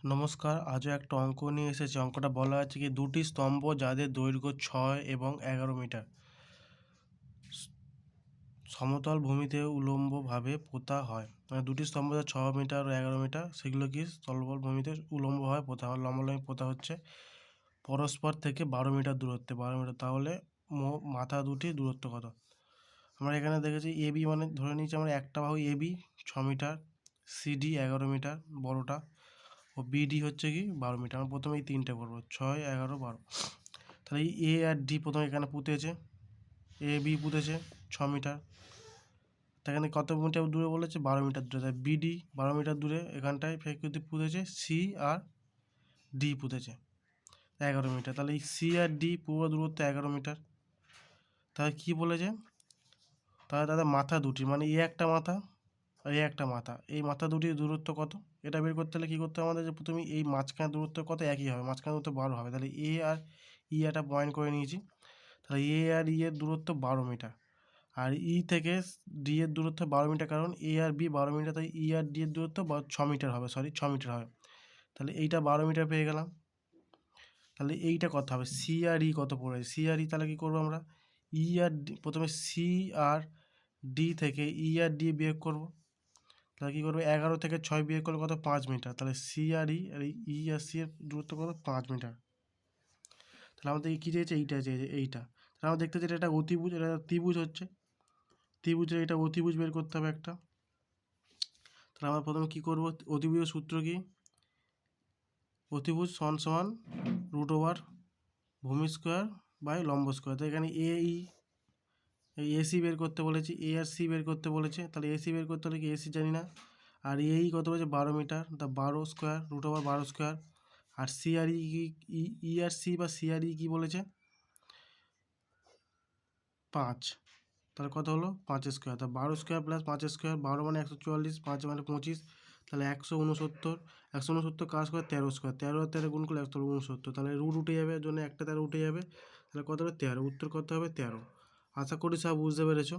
নমস্কার, আজও একটা অঙ্ক নিয়ে এসেছি। অঙ্কটা বলা আছে কি, দুটি স্তম্ভ যাদের দৈর্ঘ্য 6 এবং 11 মিটার সমতল ভূমিতে উল্লম্বভাবে পোতা হয়। মানে দুটি স্তম্ভ যা 6 মিটার ও 11 মিটার, সেগুলো কি সমতল ভূমিতে উল্লম্বভাবে পোতা হয়। লম্বালম্বি পোতা হচ্ছে পরস্পর থেকে 12 মিটার দূরত্বে। 12 মিটার, তাহলে মাথা দুটি দূরত্ব কত? আমরা এখানে দেখেছি এবি, মানে ধরে নিয়েছি আমরা একটা বাহু এবি 6 মিটার, সিডি 11 মিটার বড়টা, ও বিডি হচ্ছে কি 12 মিটার। আমরা প্রথমে এই তিনটে করবো, 6, 11, 12। তাহলে এই এ আর ডি প্রথমে এখানে পুঁতেছে, এ বি পুঁতেছে 6 মিটার, এখানে কত মিটার দূরে বলেছে? 12 মিটার দূরে। তাই বিডি 12 মিটার দূরে এখানটায় ফেকুতি পুঁতেছে, সি আর ডি পুঁতেছে 11 মিটার। তাহলে এই সি আর ডি পুরো দূরত্ব 11 মিটার। তাহলে কি বলেছে? তাহলে তাদের মাথা দুটি, মানে এ একটা মাথা আর এ একটা মাথা, এই মাথা দুটির দূরত্ব কত? এটা বের করতে হলে কী করতে হবে আমাদের? যে প্রথমে এই মাঝখানে দূরত্ব কত? একই হবে, মাঝখানে দূরত্ব 12 হবে। তাহলে এ আর ই একটা পয়েন্ট করে নিয়েছি। তাহলে এ আর ই এর দূরত্ব 12 মিটার, আর ই থেকে ডি এর দূরত্ব 12 মিটার, কারণ এ আর বি 12 মিটার, তাই ই আর ডি এর দূরত্ব 6 মিটার হবে, 6 মিটার হবে। তাহলে এইটা 12 মিটার পেয়ে গেলাম। তাহলে এইটা কত হবে? সি আর ই কত পড়েছে? সি আর ই তাহলে কী করবো আমরা? ই আর ডি, প্রথমে সি আর ডি থেকে ই আর ডি বিয়োগ করবো। তাহলে কী করবো? 11 থেকে 6 বিয়োগ করলে কত? 5 মিটার। তাহলে সি আর ই আর ই আর সি এর দূরত্ব কত? 5 মিটার। তাহলে আমাদের কী চেয়েছে? এইটা চেয়েছে, এইটা। তাহলে আমরা দেখতে চাই এটা অতিভুজ, এটা ত্রিভুজ হচ্ছে, ত্রিভুজের এটা অতিভুজ বের করতে হবে একটা। তাহলে আমরা প্রথমে কী করবো? অতিভুজের সূত্র কি? অতিভুজ সমান সমান √, ভূমি স্কোয়ার বাই লম্ব স্কোয়ার। তো এখানে এ ই এই এসি বের করতে বলেছি, এ আর সি বের করতে বলেছে। তাহলে এসি বের করতে হলে কি এসি জানি না, আর এই কত বলেছে? 12 মিটার, তা 12 স্কোয়ার √12 স্কোয়ার। আর সি আর ই আর সি বা সি আর ই কী বলেছে? 5। তাহলে কত হলো? 5 স্কোয়ার। তা 12 স্কোয়ার প্লাস 5 স্কোয়ার, 12 মানে 144, 5 মানে 25, তাহলে 169। 169 কাজ করে 13 স্কোয়ার, 13 আর 13 গুণ করলে 169। তাহলে রুট উঠে যাবে, জন্য একটা 13 উঠে যাবে, তাহলে কত হবে? 13। উত্তর কত হবে? 13। আশা করি সব বুঝতে পেরেছো।